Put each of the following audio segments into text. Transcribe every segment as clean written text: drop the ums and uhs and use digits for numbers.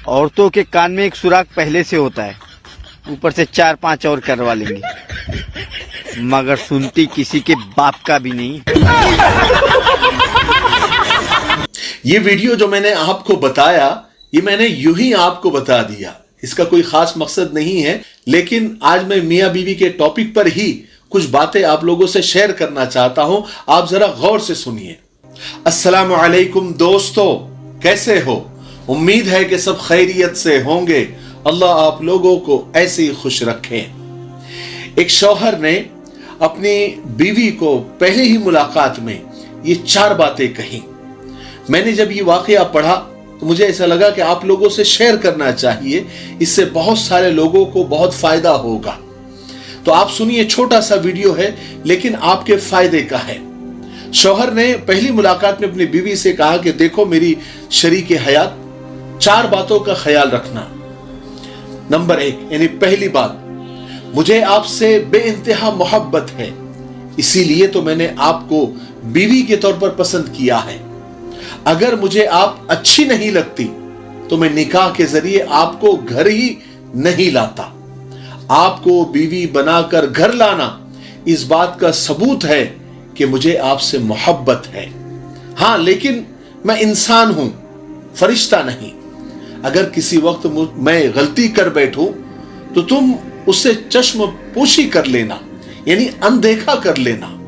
औरतों के कान में एक सुराख पहले से होता है, ऊपर से 4-5 और करवा लेंगे, मगर सुनती किसी के बाप का भी नहीं। ये वीडियो जो मैंने आपको बताया, ये मैंने यूं ही आपको बता दिया, इसका कोई खास मकसद नहीं है। लेकिन आज मैं मियां बीवी के टॉपिक पर ही कुछ बातें आप लोगों से शेयर करना चाहता हूं, आप जरा गौर से सुनिए। अस्सलामु अलैकुम दोस्तों, कैसे हो? उम्मीद है कि सब खैरियत से होंगे। अल्लाह आप लोगों को ऐसे ही खुश रखे। एक शौहर ने अपनी बीवी को पहले ही मुलाकात में ये 4 बातें कही। मैंने जब ये वाकया पढ़ा तो मुझे ऐसा लगा कि आप लोगों से शेयर करना चाहिए, इससे बहुत सारे लोगों को बहुत फायदा होगा। तो आप सुनिए, छोटा सा वीडियो है लेकिन आपके फायदे का है। शौहर ने पहली मुलाकात में अपनी बीवी से कहा कि देखो मेरी शरीके हयात, 4 बातों का ख्याल रखना। नंबर 1 यानी पहली बात, मुझे आपसे बेइंतहा मोहब्बत है, इसीलिए तो मैंने आपको बीवी के तौर पर पसंद किया है। अगर मुझे आप अच्छी नहीं लगती तो मैं निकाह के जरिए आपको घर ही नहीं लाता। आपको बीवी बनाकर घर लाना इस बात का सबूत है कि मुझे आपसे मोहब्बत है। हां, लेकिन मैं इंसान हूं, फरिश्ता नहीं। अगर किसी वक्त मैं गलती कर बैठूं तो तुम उससे चश्म पोशी कर लेना, यानी अनदेखा कर लेना,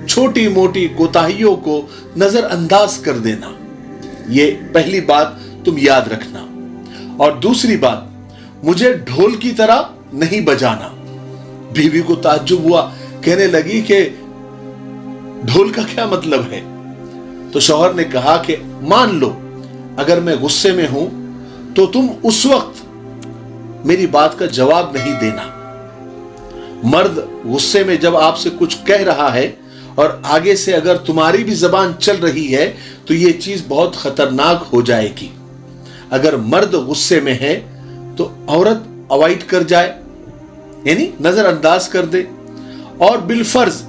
छोटी मोटी कोताहियों को नजरअंदाज कर देना। ये पहली बात तुम याद रखना। और दूसरी बात, मुझे ढोल की तरह नहीं बजाना। बीवी को ताज्जुब हुआ, कहने लगी कि ढोल का क्या मतलब है? तो शौहर ने कहा कि मान लो अगर मैं गुस्से में हूं तो तुम उस वक्त मेरी बात का जवाब नहीं देना। मर्द गुस्से में जब आपसे कुछ कह रहा है और आगे से अगर तुम्हारी भी जबान चल रही है तो यह चीज बहुत खतरनाक हो जाएगी। अगर मर्द गुस्से में है तो औरत अवॉइड कर जाए, यानी नजरअंदाज कर दे। और बिलफर्ज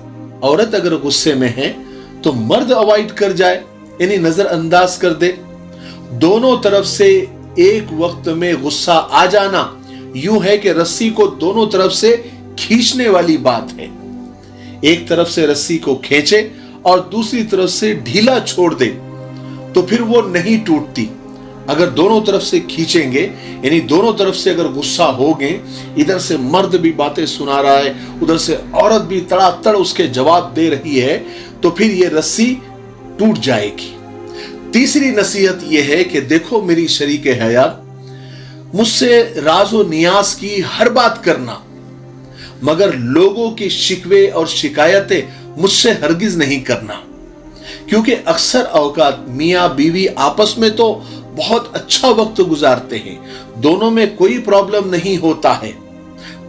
औरत अगर गुस्से में है तो मर्द अवॉइड कर जाए, यानी नजरअंदाज कर दे। दोनों तरफ से एक वक्त में गुस्सा आ जाना यूं है कि रस्सी को दोनों तरफ से खींचने वाली बात है। एक तरफ से रस्सी को खींचे और दूसरी तरफ से ढीला छोड़ दे तो फिर वो नहीं टूटती। अगर दोनों तरफ से खींचेंगे, यानी दोनों तरफ से अगर गुस्सा होगे, इधर से मर्द भी बातें सुना रहा है, उधर से औरत भी तड़ातड़ उसके जवाब दे रही है, तो फिर ये रस्सी टूट जाएगी। तीसरी नसीहत यह है कि देखो मेरी शरीके हयात, मुझसे राज़ो नियाज की हर बात करना, मगर लोगों की शिकवे और शिकायतें मुझसे हरगिज नहीं करना। क्योंकि अक्सर औकात मियां बीवी आपस में तो बहुत अच्छा वक्त गुजारते हैं, दोनों में कोई प्रॉब्लम नहीं होता है,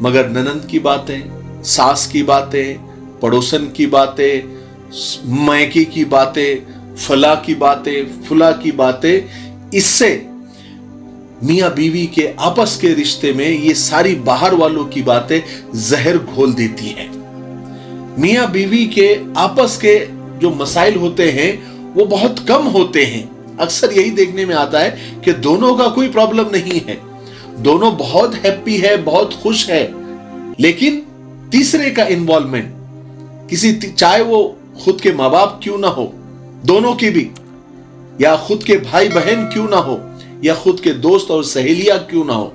मगर ननंद की बातें, सास की बातें, पड़ोसन की बातें, मैके की बातें, फला की बातें, फुला की बातें, इससे मियां बीवी के आपस के रिश्ते में ये सारी बाहर वालों की बातें जहर घोल देती है। मियां बीवी के आपस के जो मसाइल होते हैं वो बहुत कम होते हैं। अक्सर यही देखने में आता है कि दोनों का कोई प्रॉब्लम नहीं है, दोनों बहुत हैप्पी है, बहुत खुश है, लेकिन तीसरे का इन्वॉल्वमेंट, किसी चाहे वो खुद के माँ बाप क्यों ना हो, दोनों की भी, या खुद के भाई बहन क्यों ना हो, या खुद के दोस्त और सहेलियां क्यों ना हो,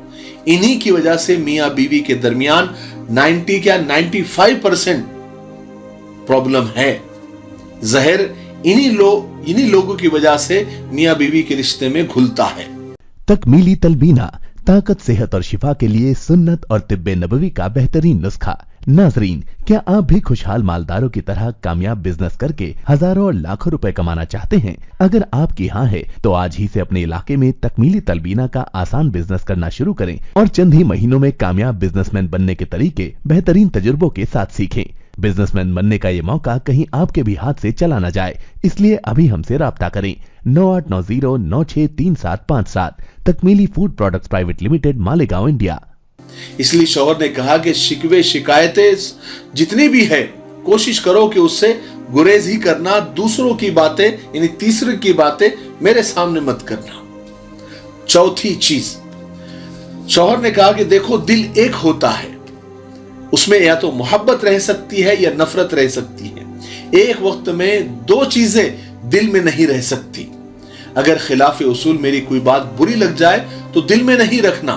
इन्हीं की वजह से मियां बीवी के दरमियान 95% प्रॉब्लम है। जहर इन्हीं लोगों की वजह से मियां बीवी के रिश्ते में घुलता है। तकमीली तलबीना, ताकत, सेहत और शिफा के लिए सुन्नत और तिब्बे नबवी का बेहतरीन नुस्खा। नाजरीन, क्या आप भी खुशहाल मालदारों की तरह कामयाब बिजनेस करके हजारों और लाखों रुपए कमाना चाहते हैं? अगर आपकी हाँ है तो आज ही से अपने इलाके में तकमीली तलबीना का आसान बिजनेस करना शुरू करें और चंद ही महीनों में कामयाब बिजनेसमैन बनने के तरीके बेहतरीन तजुर्बों के साथ सीखें। बिजनेसमैन बनने का ये मौका कहीं आपके भी हाथ से चला न जाए, इसलिए अभी हमसे राब्ता करें। 9890963757। Takmili food products private limited, Malegaon, India. इसलिए शौहर ने कहा कि शिकवे शिकायतें जितनी भी है कोशिश करो कि उससे गुरेज ही करना, दूसरों की बातें यानी तीसरे की बातें मेरे सामने मत करना। चौथी चीज, शौहर ने कहा कि देखो दिल एक होता है, उसमें या तो मोहब्बत रह सकती है या नफरत रह सकती है, एक वक्त में दो चीजें दिल में नहीं रह सकती। अगर खिलाफ उसूल मेरी कोई बात बुरी लग जाए तो दिल में नहीं रखना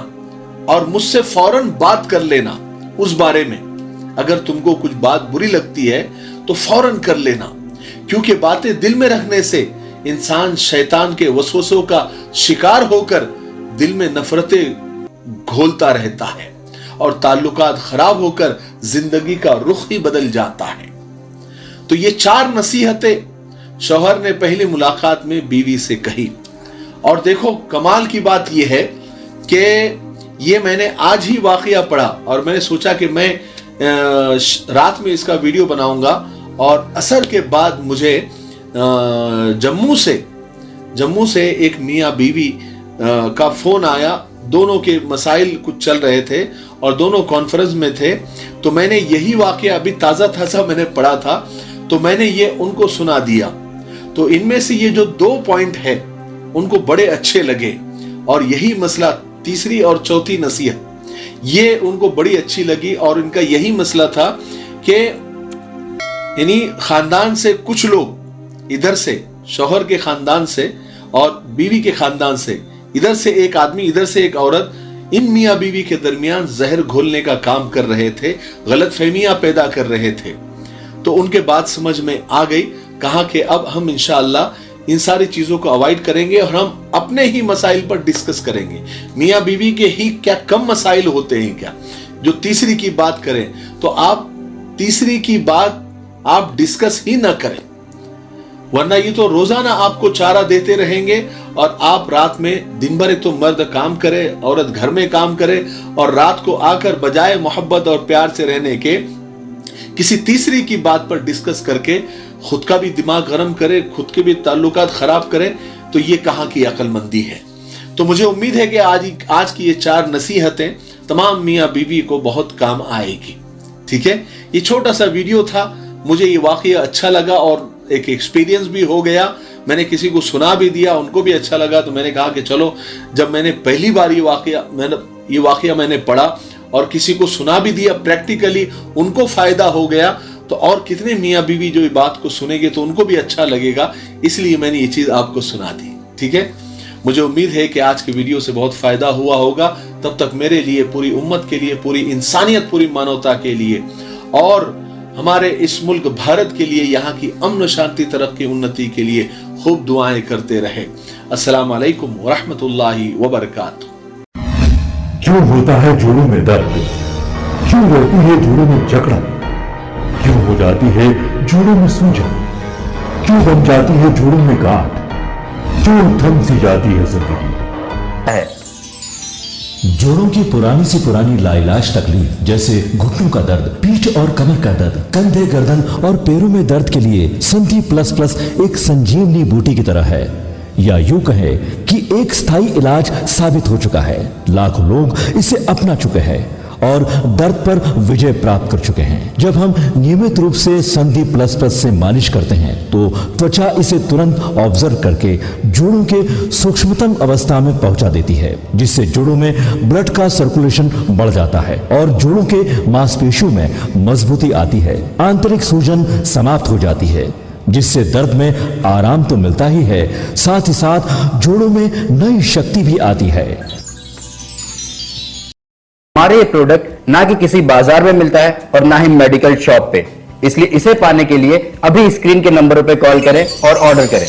और मुझसे फौरन बात कर लेना उस बारे में। अगर तुमको कुछ बात बुरी लगती है तो फौरन कर लेना, क्योंकि बातें दिल में रखने से इंसान शैतान के वसवसों का शिकार होकर दिल में नफरतें घोलता रहता है और ताल्लुकात खराब होकर जिंदगी का रुख ही बदल जाता है। तो ये 4 नसीहतें शौहर ने पहली मुलाकात में बीवी से कही। और देखो कमाल की बात यह है कि ये मैंने आज ही वाकया पढ़ा और मैंने सोचा कि मैं रात में इसका वीडियो बनाऊंगा, और असर के बाद मुझे जम्मू से एक मियाँ बीवी का फोन आया। दोनों के मसाइल कुछ चल रहे थे और दोनों कॉन्फ्रेंस में थे। तो मैंने यही वाकया अभी ताज़ा मैंने पढ़ा था, तो मैंने ये उनको सुना दिया। तो इनमें से ये जो 2 पॉइंट है उनको बड़े अच्छे लगे, और यही मसला तीसरी और चौथी नसीहत ये उनको बड़ी अच्छी लगी। और इनका यही मसला था कि यानी खानदान से कुछ लोग, इधर से शौहर के खानदान से और बीवी के खानदान से, इधर से एक आदमी इधर से एक औरत, इन मियाँ बीवी के दरमियान जहर घोलने का काम कर रहे थे, गलतफहमियां पैदा कर रहे थे। तो उनके बात समझ में आ गई, कहा कि अब हम इंशाअल्लाह इन सारी चीजों को अवॉइड करेंगे और हम अपने ही मसाइल पर डिस्कस करेंगे। मियाँ बीवी के ही क्या कम मसाइल होते हैं क्या जो तीसरी की बात करें, तो आप तीसरी की बात आप डिस्कस ही ना करें, वरना ये तो रोजाना आपको चारा देते रहेंगे और आप रात में, दिन भर तो मर्द काम करे, औरत घर में काम करे, और रात को आकर बजाय मोहब्बत और प्यार से रहने के किसी तीसरी की बात पर डिस्कस करके खुद का भी दिमाग गर्म करे, खुद के भी ताल्लुकात खराब करे, तो ये कहाँ की अक्लमंदी है। तो मुझे उम्मीद है कि आज की ये 4 नसीहतें तमाम मियाँ बीवी को बहुत काम आएगी। ठीक है, ये छोटा सा वीडियो था, मुझे ये वाकया अच्छा लगा और एक एक्सपीरियंस भी हो गया। मैंने किसी को सुना भी दिया, उनको भी अच्छा लगा। तो मैंने कहा कि चलो, जब मैंने पहली बार ये वाकया मैंने पढ़ा और किसी को सुना भी दिया प्रैक्टिकली, उनको फायदा हो गया, तो और कितने मियाँ बीवी जो ये बात को सुनेंगे तो उनको भी अच्छा लगेगा, इसलिए मैंने ये चीज आपको सुना दी। ठीक है, मुझे उम्मीद है कि आज के वीडियो से बहुत फायदा हुआ होगा। तब तक मेरे लिए, पूरी उम्मत के लिए, पूरी इंसानियत, पूरी मानवता के लिए और हमारे इस मुल्क भारत के लिए, यहाँ की अमन शांति, तरक्की, उन्नति के लिए खूब दुआएं करते रहे। अस्सलाम वालेकुम व रहमतुल्लाहि व बरकातुहू। क्यों होता है जोड़ों में दर्द, क्यों रहती है जोड़ों में जकड़न, क्यों हो जाती है जोड़ों में सूजन, क्यों बन जाती है जोड़ों में गांठ, क्यों थम सी जाती है जिंदगी। जोड़ों की पुरानी सी पुरानी लाइलाज तकलीफ, जैसे घुटनों का दर्द, पीठ और कमर का दर्द, कंधे, गर्दन और पैरों में दर्द के लिए संधि प्लस प्लस एक संजीवनी बूटी की तरह है, या यूं कहे कि एक स्थायी इलाज साबित हो चुका है। लाखों लोग इसे अपना चुके हैं और दर्द पर विजय प्राप्त कर चुके हैं। जब हम नियमित रूप से संधि प्लस प्लस से मालिश करते हैं तो त्वचा इसे तुरंत ऑब्जर्व करके जोड़ों के सूक्ष्मतम अवस्था में पहुंचा देती है, जिससे जोड़ों में ब्लड का सर्कुलेशन बढ़ जाता है और जोड़ों के मांसपेशियों में मजबूती आती है। आंतरिक सूजन समाप्त हो जाती है, जिससे दर्द में आराम तो मिलता ही है, साथ ही साथ जोड़ों में नई शक्ति भी आती है। हमारे ये प्रोडक्ट ना कि किसी बाजार में मिलता है और ना ही मेडिकल शॉप पे, इसलिए इसे पाने के लिए अभी स्क्रीन के नंबरों पे कॉल करें और ऑर्डर करें।